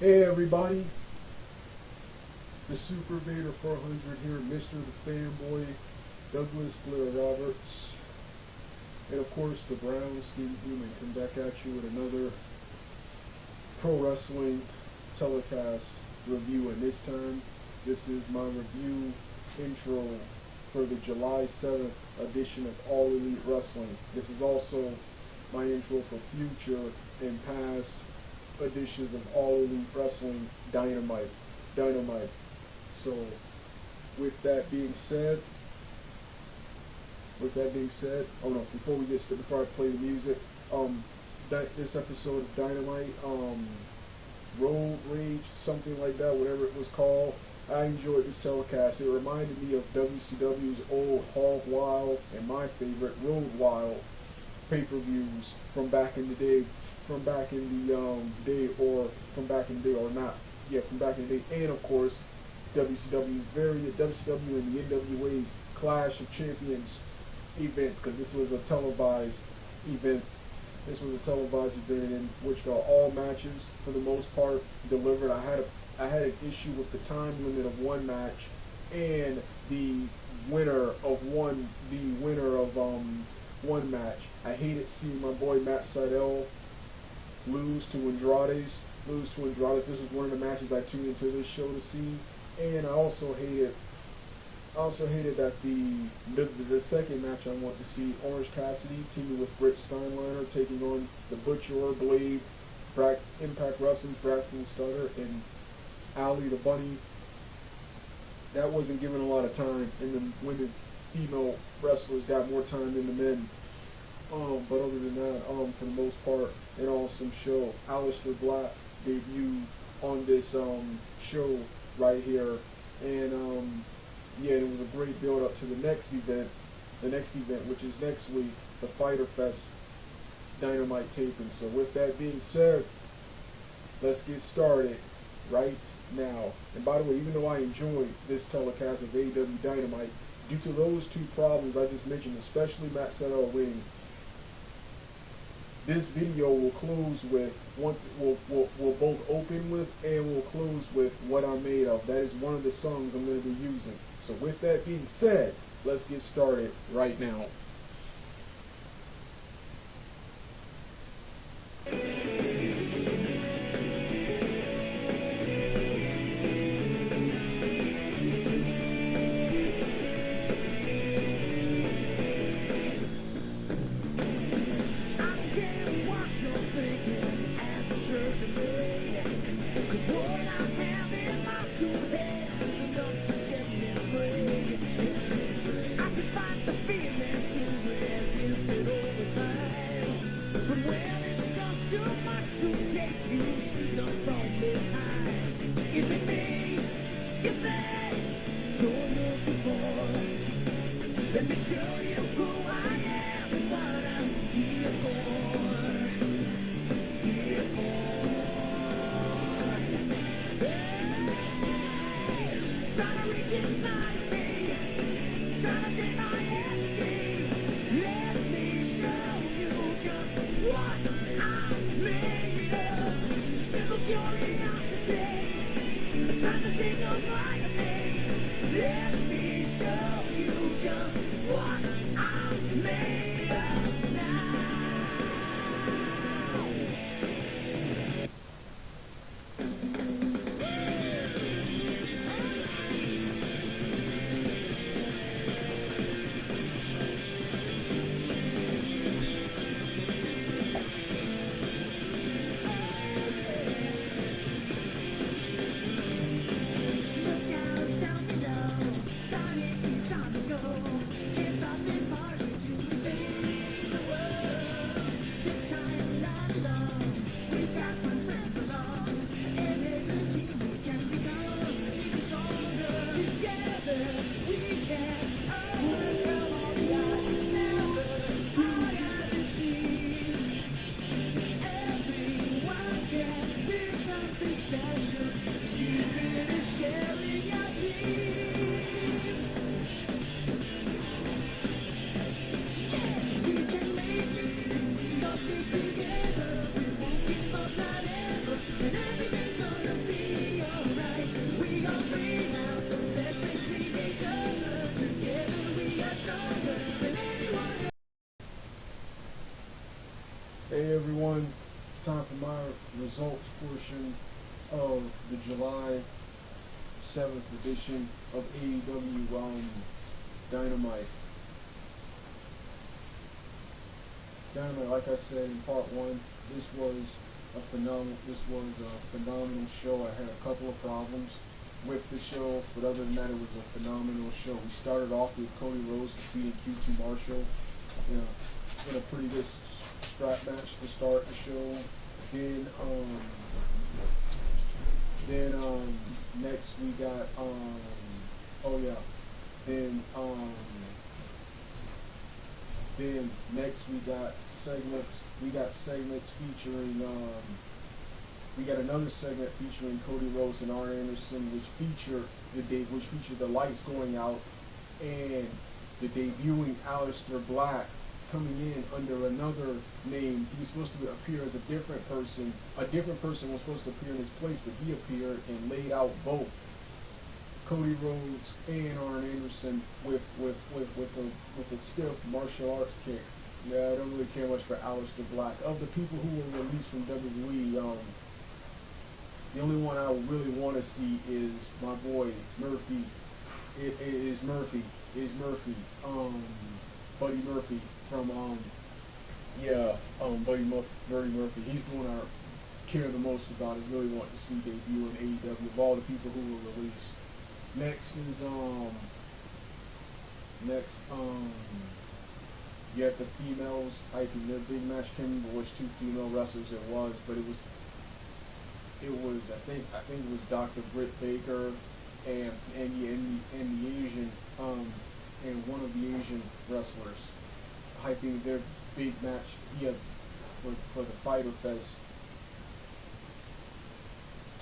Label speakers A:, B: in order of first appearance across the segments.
A: Hey everybody, the Super Vader 400 here, Mr. The Fanboy, Douglas Blair Roberts, and of course the Brown Skin Human come back at you with another pro wrestling telecast review, and this time this is my review intro for the July 7th edition of All Elite Wrestling. This is also my intro for future and past editions of All Elite Wrestling Dynamite. So with that being said, oh no, before I play the music, this episode of Dynamite, Road Rage, something like that, whatever it was called, I enjoyed this telecast. It reminded me of WCW's old Hog Wild and my favorite Road Wild pay-per-views from back in the day, and of course WCW and the NWA's Clash of Champions events, because this was a televised event. In which all matches, for the most part, delivered. I had an issue with the time limit of one match and the winner of one match. I hated seeing my boy Matt Sydal lose to Andrades. This was one of the matches I tuned into this show to see, and I also hated that the second match I want to see, Orange Cassidy teaming with Britt Steinliner, taking on the Butcher, Blade, Impact Wrestling's Braxton Stutter, and Allie the Bunny. That wasn't given a lot of time, and the women, female wrestlers got more time than the men. But other than that, for the most part, an awesome show. Aleister Black debuted on this show right here, and it was a great build up to the next event, which is next week, the Fyter Fest Dynamite taping. So with that being said, let's get started right now. And by the way, even though I enjoyed this telecast of AEW Dynamite, due to those two problems I just mentioned, especially Matt Sydal winning, this video will close with, we'll both open with and we'll close with What I'm Made Of. That is one of the songs I'm going to be using. So with that being said, let's get started right now. Hey everyone, it's time for my results portion of the July 7th edition of AEW Dynamite. Dynamite, like I said in part one, this was a phenomenal show. I had a couple of problems with the show, but other than that, it was a phenomenal show. We started off with Cody Rhodes defeating QT Marshall in a pretty good strap match to start the show. Then next we got then next we got segments. We got segments featuring we got another segment featuring Cody Rhodes and Arn Anderson, which featured the lights going out and the debuting Aleister Black coming in under another name. He was supposed to appear as a different person. A different person was supposed to appear in his place, but he appeared and laid out both Cody Rhodes and Arn Anderson with a stiff martial arts kick. Yeah, I don't really care much for Aleister Black. Of the people who were released from WWE, the only one I really want to see is my boy Murphy. It is Murphy. Buddy Murphy from Buddy Murphy. He's the one I care the most about. I really want to see debut in AEW of all the people who were released. Next is you have the females hyping their big match. Can't remember which two female wrestlers it was, but it was I think it was Dr. Britt Baker and the Asian and one of the Asian wrestlers hyping their big match for the Fyter Fest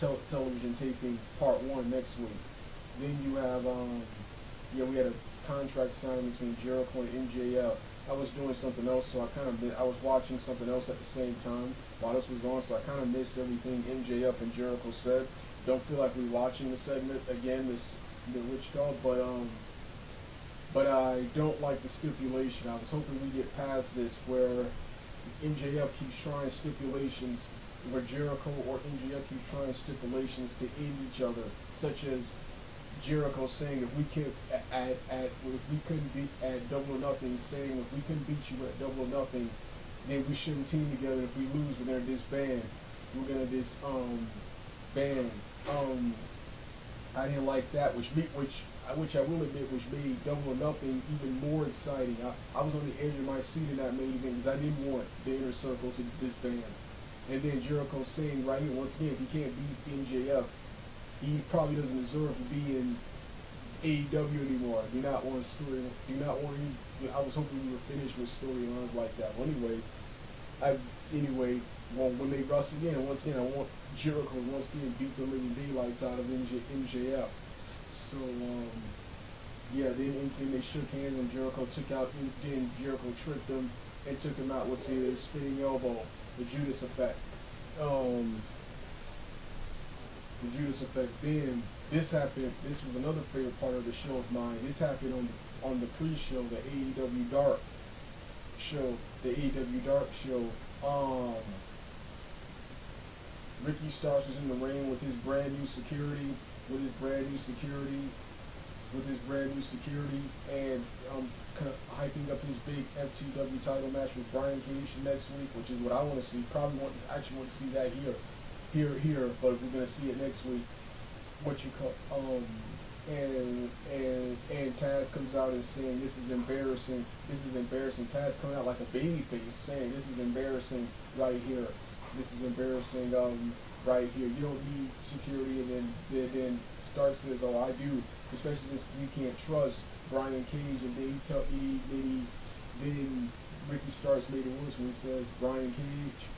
A: television taping part 1 next week. Then you have we had a contract signing between Jericho and MJF. I was doing something else, so I was watching something else at the same time while this was on, so I kind of missed everything MJF and Jericho said. Don't feel like rewatching the segment again, but I don't like the stipulation. I was hoping we get past this where MJF keeps trying stipulations, where Jericho or MJF keeps trying stipulations to end each other, such as Jericho saying if we couldn't beat at Double or Nothing, saying if we couldn't beat you at Double or Nothing, then we shouldn't team together. If we lose, we're gonna disband. I didn't like that, which I will admit, which made Double or Nothing even more exciting. I was on the edge of my seat in that main event because I didn't want the Inner Circle to disband. And then Jericho saying right here, once again, if he can't beat MJF, he probably doesn't deserve to be in AEW anymore. I was hoping we were finished with storylines like that. Well, when they wrestle again, once again, I want Jericho once again beat the living daylights out of MJF. So, then they shook hands and Jericho Jericho tripped him and took him out with the spinning elbow, the Judas effect. Then this happened. This was another favorite part of the show of mine. This happened on the pre-show, the AEW Dark show. Ricky Starks was in the ring with his brand new security, and kind of hyping up his big FTW title match with Brian Cage next week, which is what I want to see. Probably want to see that here, but we're gonna see it next week. And Taz comes out and saying this is embarrassing. Taz coming out like a baby face saying this is embarrassing right here. You don't need security, and then Stark says, "Oh, I do," especially since we can't trust Brian Cage. And then Ricky Starks made it worse when he says, "Brian Cage,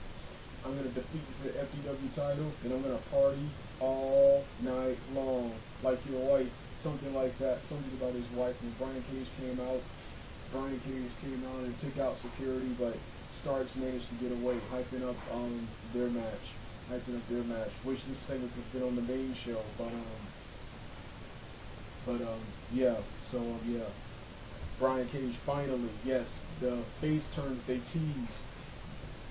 A: I'm gonna defeat you for the FTW title, and I'm gonna party all night long like your wife," something like that, something about his wife. And Brian Cage came out and took out security, but Starks managed to get away, hyping up their match, which this segment has been on the main show, Brian Cage finally, yes, the face turn that they teased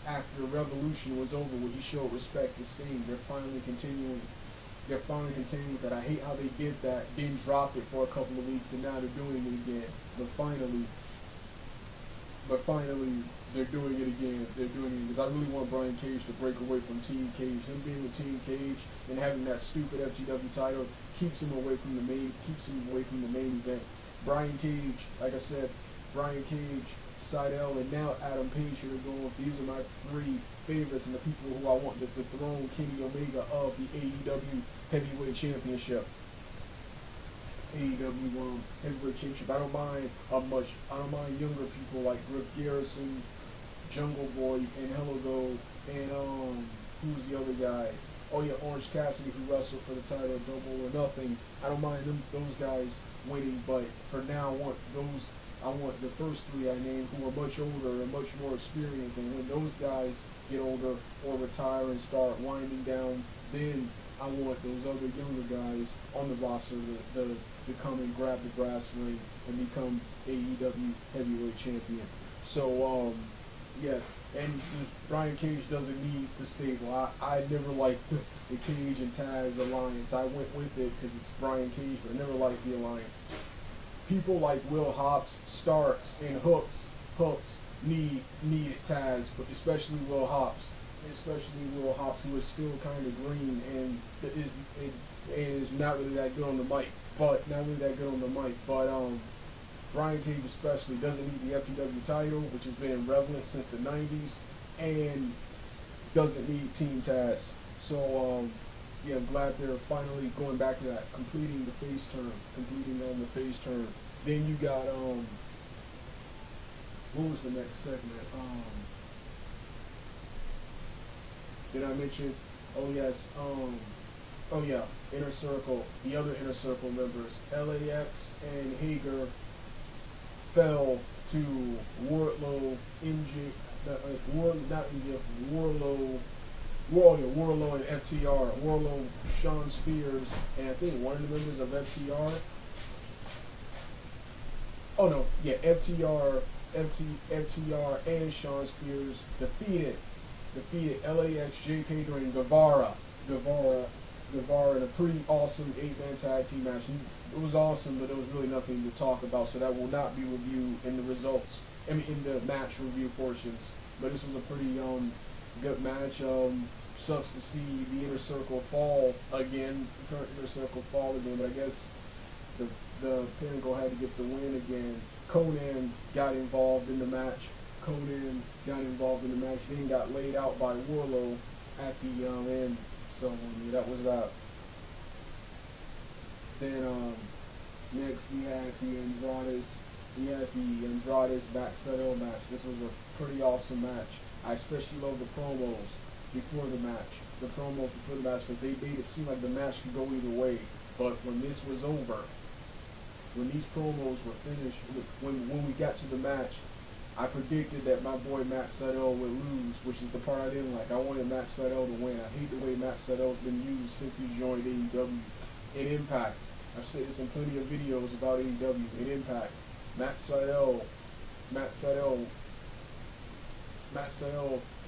A: after Revolution was over, where he showed respect to Sting. They're finally continuing. They're finally continuing with that. I hate how they did that, then dropped it for a couple of weeks, and now they're doing it again. But finally, they're doing it again. They're doing it because I really want Brian Cage to break away from Team Cage. Him being with Team Cage and having that stupid FTW title keeps him away from the main event. Brian Cage, like I said, Brian Cage, Seidel, and now Adam Page are going. These are my three favorites and the people who I want to dethrone Kenny Omega of the AEW Heavyweight Championship. AEW Heavyweight Championship. I don't mind younger people like Griff Garrison, Jungle Boy, and Hello Go, and who's the other guy? Oh yeah, Orange Cassidy, who wrestled for the title of Double or Nothing. I don't mind those guys winning, but for now I want the first three I named who are much older and much more experienced, and when those guys get older or retire and start winding down, then I want those other younger guys on the roster to come and grab the brass ring and become AEW Heavyweight Champion. So, yes, and Brian Cage doesn't need the stable. I never liked the Cage and Taz alliance. I went with it because it's Brian Cage, but I never liked the alliance. People like Will Hobbs, Starks, and Hooks needed Taz, but especially Will Hobbs, who is still kind of green and is not really that good on the mic. But Brian Cage especially doesn't need the FTW title, which has been relevant since the 90s, and doesn't need Team Taz. So yeah, I'm glad they're finally going back to that, completing the face turn. Then you got what was the next segment? Did I mention? Oh yes. Oh yeah, Inner Circle. The other Inner Circle members, LAX and Hager, fell to Wardlow, Wardlow and FTR. Wardlow, Sean Spears, and I think one of the members of FTR. Oh no, yeah, FTR and Sean Spears defeated LAX, Jake Hager, and Guevara in a pretty awesome 8-man tag team match. It was awesome, but there was really nothing to talk about, so that will not be reviewed in the results. I mean, in the match review portions. But this was a pretty good match. Sucks to see the Inner Circle fall again. But I guess the Pinnacle had to get the win again. Conan got involved in the match. Then got laid out by Wardlow at the end. So yeah, that was that. Then next we had the Andrades Matt Sydal match. This was a pretty awesome match. I especially love the promos before the match. Because they made it seem like the match could go either way. But when this was over, when these promos were finished, when we got to the match, I predicted that my boy Matt Sydal would lose, which is the part I didn't like. I wanted Matt Sydal to win. I hate the way Matt Sydal's been used since he joined AEW. In Impact, I've said this in plenty of videos about AEW. In Impact, Matt Sydal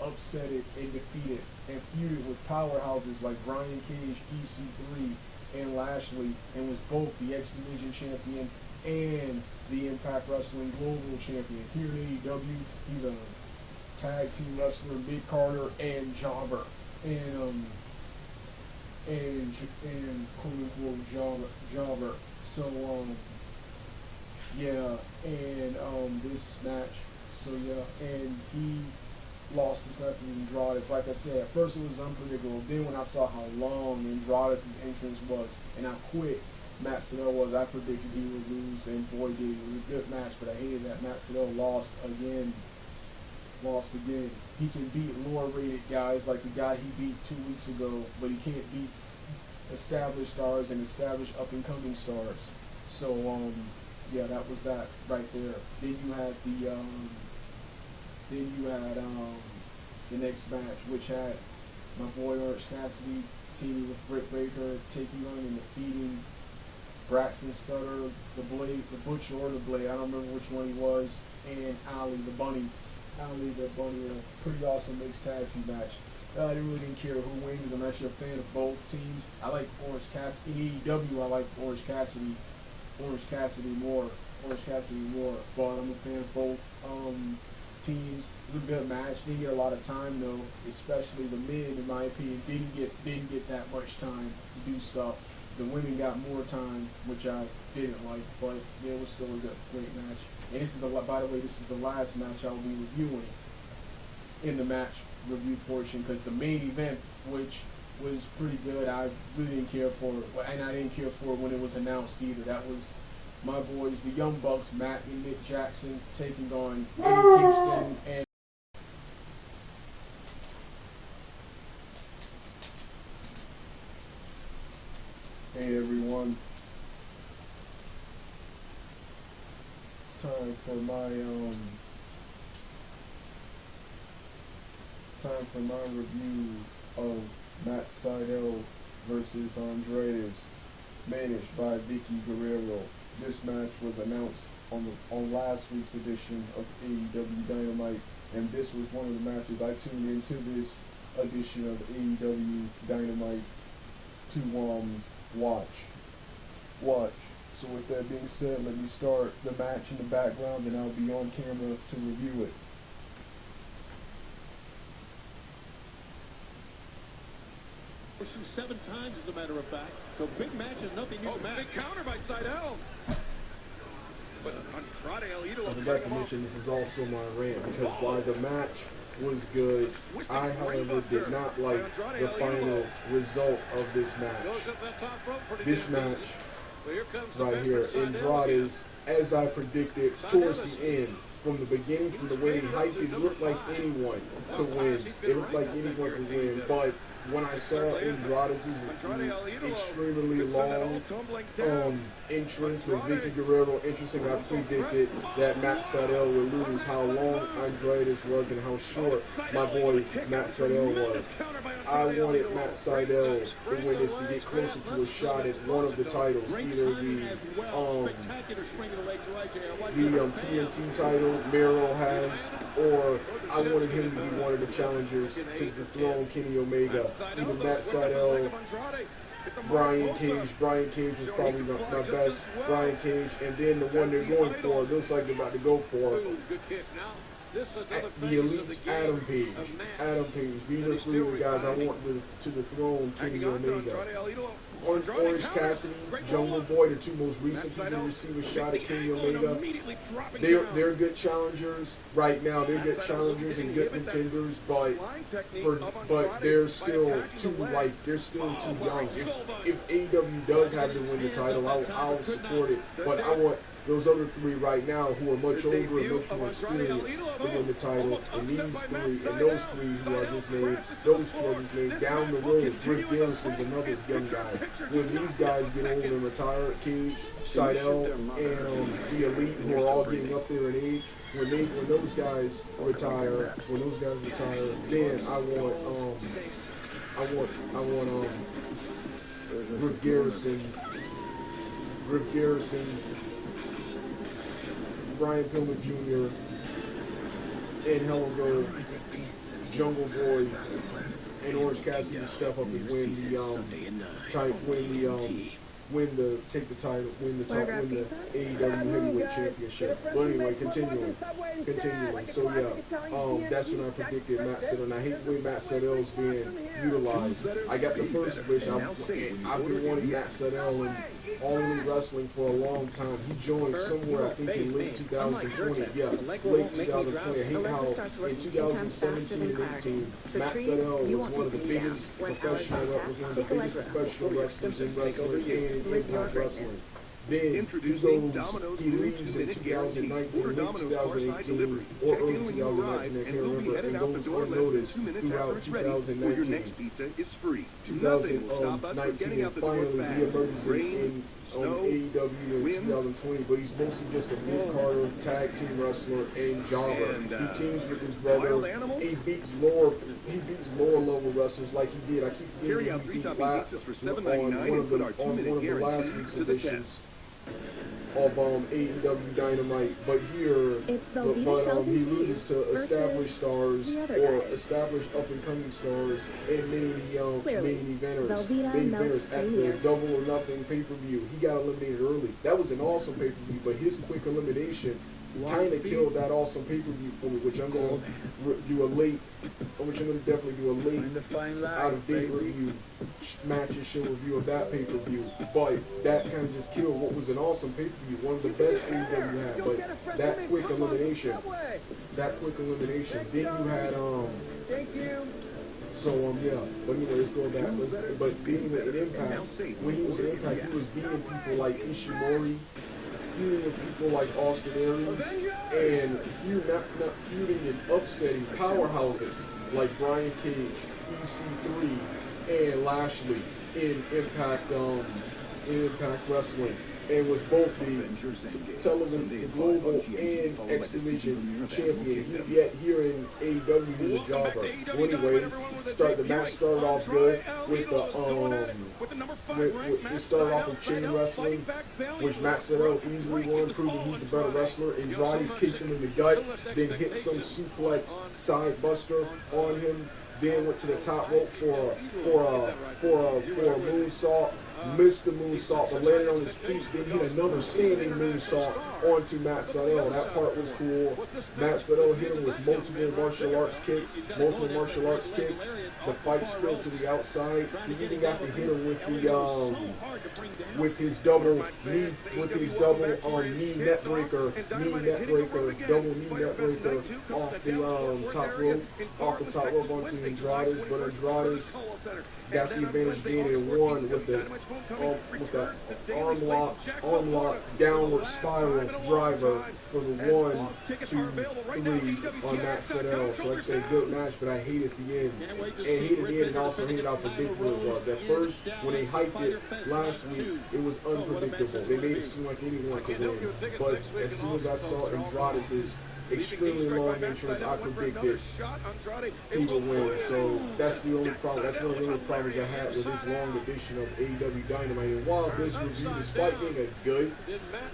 A: upset it and defeated and feuded with powerhouses like Brian Cage, EC3, and Lashley, and was both the X Division champion and the Impact Wrestling Global Champion. Here in AEW, he's a tag team wrestler, Big Carter and Jobber, and quote unquote Jobber. So yeah, and this match. So yeah, and he lost his match with Andrade. Like I said, at first it was unpredictable. Then when I saw how long Andrade's entrance was and how quick Matt Sydal was, I predicted he would lose, and boy did he. It was a good match, but I hated that Matt Sydal lost again. He can beat lower rated guys like the guy he beat 2 weeks ago, but he can't beat established stars and established up and coming stars. So yeah, that was that right there. Then you had the next match, which had my boy Orange Cassidy teaming with Britt Baker, taking on and defeating Braxton Stutter, the Blade, the Butcher or the Blade, I don't remember which one he was, and Ali the Bunny. I'll leave that bunny in a pretty awesome mixed tag team match. I really didn't care who wins. I'm actually a fan of both teams. I like Orange Cassidy. In AEW, I like Orange Cassidy more. But I'm a fan of both teams. It was a good match. Didn't get a lot of time though, especially the men, in my opinion, didn't get that much time to do stuff. The women got more time, which I didn't like, but yeah, it was still a great match. And this is by the way, this is the last match I'll be reviewing in the match review portion, because the main event, which was pretty good, I really didn't care for it, and I didn't care for it when it was announced either. That was my boys, the Young Bucks, Matt and Nick Jackson, taking on Eddie Kingston and hey everyone. It's time for my review of Matt Sydal versus Andreas, managed by Vicky Guerrero. This match was announced on last week's edition of AEW Dynamite, and this was one of the matches I tuned into this edition of AEW Dynamite to watch. So with that being said, let me start the match in the background, and I'll be on camera to review it.
B: Motion 7 times, as a matter of fact. So big match and nothing new to match. Big counter by Sydal. But Andrade El Idolo.
A: I forgot to mention this is also my rant, because while the match was good, I, however, did not like the final result of this match. This match right here, Andrade's, as I predicted, towards the end. From the beginning, from the way he hyped it, looked like anyone could win. It looked like anyone could win, but when I saw Andrade's extremely long entrance with Vicky Guerrero, interesting, I predicted that Matt Sydal would lose. How long Andrade was and how short my boy Matt Sydal was. I wanted Matt Sydal to win this to get closer to a shot at one of the titles, either the TNT title Miro has, or I wanted him to be one of the challengers to dethrone Kenny Omega. Either Matt Sydal, Brian Cage. Brian Cage was probably my best. Brian Cage, and then the one they're going for, looks like they're about to go for, the Elite's Adam Page. Adam Page. These are three of the guys I want to dethrone Kenny Omega. Orange Cassidy, Jungle Boy, the two most recent people to receive a shot at Kenny Omega. They're good challengers right now. They're good challengers and good contenders, but they're still too young. If AEW does have to win the title, I'll support it. But I want those other three right now who are much older and much more experienced to win the title, and these three and those three who I just named, down the road. Rick Garrison's another young guy. When these guys get old and retire, Cage, Sydal, and the Elite, who are all getting up there in age, when those guys retire, then I want Griff Garrison, Brian Pillman Jr., and Helen Gold, Jungle Boy, and Orange Cassidy to step up and win the AEW Heavyweight Championship. But anyway, continuing. So yeah, that's when I predicted Matt Sydal, and I hate the way Matt Sydal is being utilized. I got the first wish. I've been wanting Matt Sydal in All Elite Wrestling for a long time. He joined somewhere, I think, in late 2020. Yeah, late 2020. I hate how in 2017 and 18, Matt Sydal was one of the biggest professional wrestlers in wrestling and in Impact Wrestling. Then he leaves in 2019, late 2018, or early 2019, I can't remember, and goes unnoticed throughout 2019. 2019, and finally reemerges in AEW in 2020, but he's mostly just a mid-carder tag team wrestler and jobber. He teams with his brother. He beats lower level wrestlers like he did. I keep forgetting he beat on one of the last week's editions. AEW Dynamite, but here,
C: It's
A: but,
C: Velveeta Shells
A: he
C: and
A: loses
C: Cheese
A: to established stars
C: the other
A: or
C: guys.
A: established up-and-coming stars and
C: Clearly,
A: main eventers
C: Velveeta melts
A: at the
C: creamier.
A: Double or Nothing pay-per-view. He got eliminated early. That was an awesome pay-per-view, but his quick elimination kind of killed that awesome pay-per-view for me, which I'm gonna definitely do a late out of date review, matches show review of that pay-per-view. But that kind of just killed what was an awesome payper-view, one of the best AEW had. But that quick elimination. Then you had yeah. But anyway, let's go back. But being at Impact, when he was at Impact, he was beating people like Ishimori, feuding with people like Austin Aries, and not feuding and upsetting powerhouses like Brian Cage, EC3, and Lashley in Impact Wrestling, and was both the television, the global, and X Division champion. Yet here in AEW, he's a jobber. Well, anyway, the match started off good with it started off with chain wrestling, which Matt Sydal easily won, proving he's the better wrestler. Andrade's kicked him in the gut, then hit some suplex side buster on him. Then went to the top rope for a moonsault. Missed the moonsault, but landed on his feet. Then hit another standing moonsault onto Matt Sydal. That part was cool. Matt Sydal hit him with multiple martial arts kicks. The fight still to the outside. He even got to hit him with his double knee net breaker, double knee net breaker off the top rope onto Andrade. But Andrade got the advantage again and won with the arm lock downward spiral driver for the 1, 2, 3 on Matt Sydal. So like I say, good match, but I hated the end. And hated the end and also hated how predictable it was. At first, when they hyped it last week, it was unpredictable. They made it seem like anyone could win. But as soon as I saw Andrade's extremely long entrance, I predicted he would win. So that's the only problem. That's one of the only problems I had with this long edition of AEW Dynamite. And while this review, despite being a good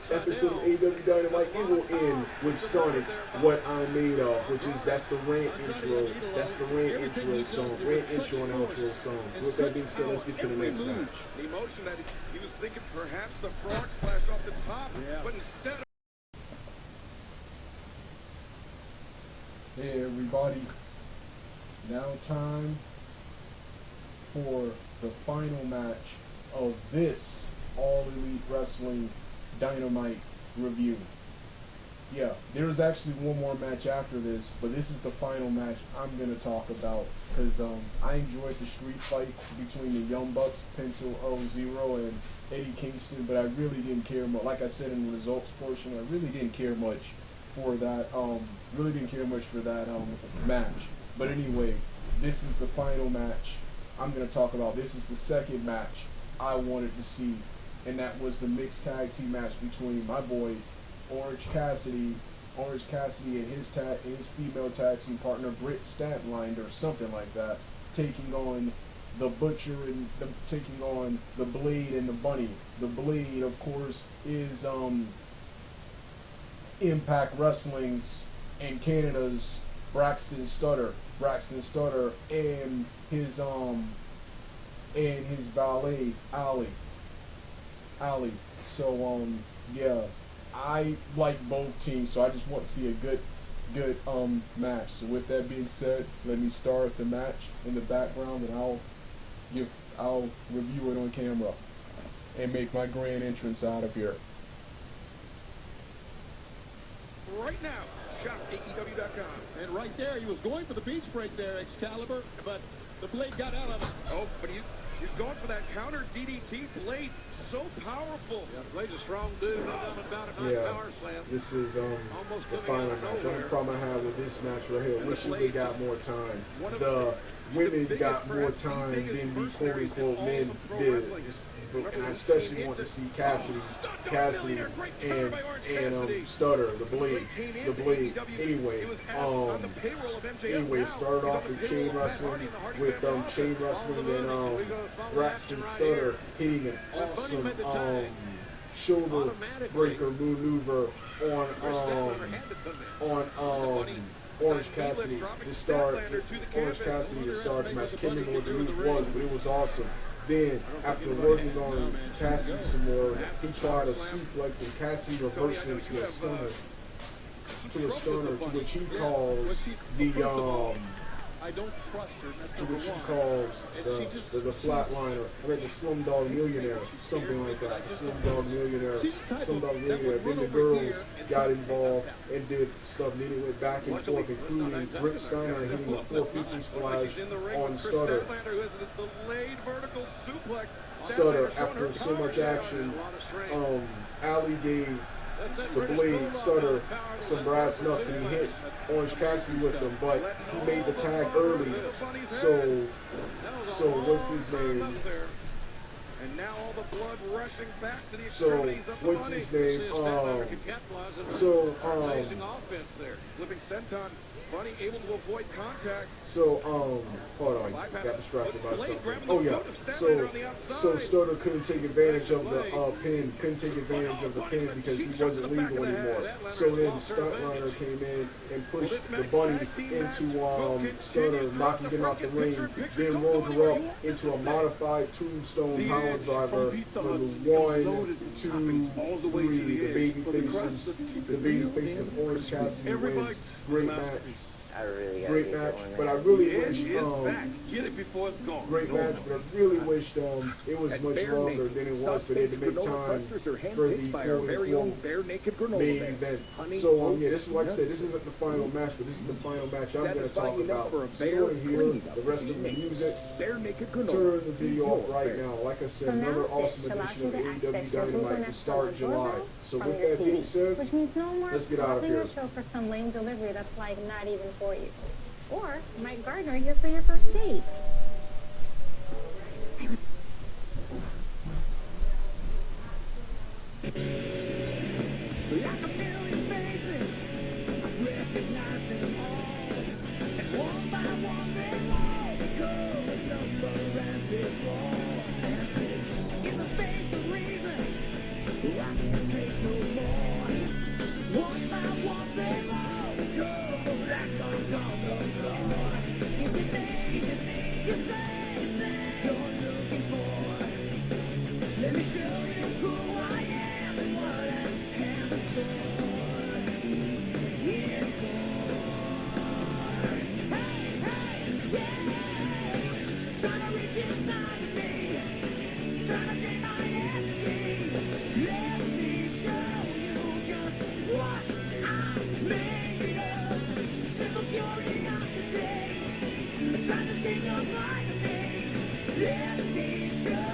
A: episode of AEW Dynamite, it will end with Sonic's "What I'm Made Of," which is that's the Rant intro. That's the Rant intro song, Rant intro and outro song. So with that being said, let's get to the next match.
B: The emotion that he was thinking perhaps the frog splash off the top, but instead.
A: Hey everybody, it's now time for the final match of this All Elite Wrestling Dynamite review. Yeah, there's actually one more match after this, but this is the final match I'm going to talk about because I enjoyed the street fight between the Young Bucks, Pinto L0, and Eddie Kingston, but I really didn't care much. Like I said in the results portion, I really didn't care much for that match. But anyway, this is the final match I'm going to talk about. This is the second match I wanted to see, and that was the mixed tag team match between my boy Orange Cassidy and his female tag team partner Britt Statlander or something like that, taking on the Butcher and taking on the Blade and the Bunny. The Blade, of course, is Impact Wrestling's and Canada's Braxton Stutter and his valet Ali. So yeah, I like both teams, so I just want to see a good match. So with that being said, let me start the match in the background, and I'll review it on camera and make my grand entrance out of here.
B: Right now, shop AEW.com.
D: And right there, he was going for the beach break there, Excalibur, but the Blade got out of it.
B: Oh, but he's going for that counter DDT. Blade, so powerful.
D: Yeah, Blade's a strong dude. Power slam.
A: This is the final match. The only problem I have with this match right here, wish they got more time. The women got more time than the quote-unquote men did. And I especially want to see Cassidy and Stutter, the Blade. Anyway, it started off with chain wrestling and Braxton Stutter hitting an shoulder breaker maneuver on Orange Cassidy to start the match. I can't remember what the move was, but it was awesome. Then, after working on Cassidy some more, he tried a suplex and Cassidy reversed into a stunner. To which he calls
D: I don't trust her. That's
A: to which he
D: number one.
A: calls the flatliner, the Slumdog Millionaire, something like that. The Slumdog Millionaire, Slumdog Millionaire. Then the girls got involved and did stuff. Then it went back and forth, including Britt Steiner hitting a 450 splash on Stutter. Stutter, after so much action, Ali gave the Blade Stutter some brass knucks and he hit Orange Cassidy with them, but he made the tag early. So what's his name?
B: And now all the blood rushing back to the
A: So
B: extremities of the
A: what's
B: body.
A: his name?
B: This Statlander can capitalize on
A: So
B: amazing offense there. Flipping senton, Bunny able to avoid contact.
A: So, hold on, got distracted by something. Oh yeah, so Stutter couldn't take advantage of the pin, because he wasn't legal anymore. So then Statlander came in and pushed the Bunny into Stutter, knocking him out the ring, then rolled her up into a modified tombstone power driver for the 1, 2, 3, the baby faces of Orange Cassidy wins. Great match. Great match, but I really wish
D: Get it before it's gone.
A: great match, but I really wished it was much longer than it was, but they had to make time for the quote-unquote main event. So yeah, this is like I said, this isn't the final match, but this is the final match I'm going to talk about. So you want to hear the rest of the music? Turn the video off right now. Like I said, another awesome edition of AEW Dynamite to start July. So with that being said,
C: which means no more
A: let's get out of
C: pausing
A: here.
C: the show for some lame delivery that's like not even for you. Or Mike Gardner here for your first date.
E: Like a million faces, I've recognized them all. And one by one they all become a number as they fall. In the face of reason, I can't take no more. One by one they all become black on the floor. Is it me you say you're looking for? Let me show you who I am and what I have in store. It's hey, yeah. Trying to reach inside of me, trying to gain my energy. Let me show you just what I'm made of. Simple curiosity, trying to take a bite of me. Let me show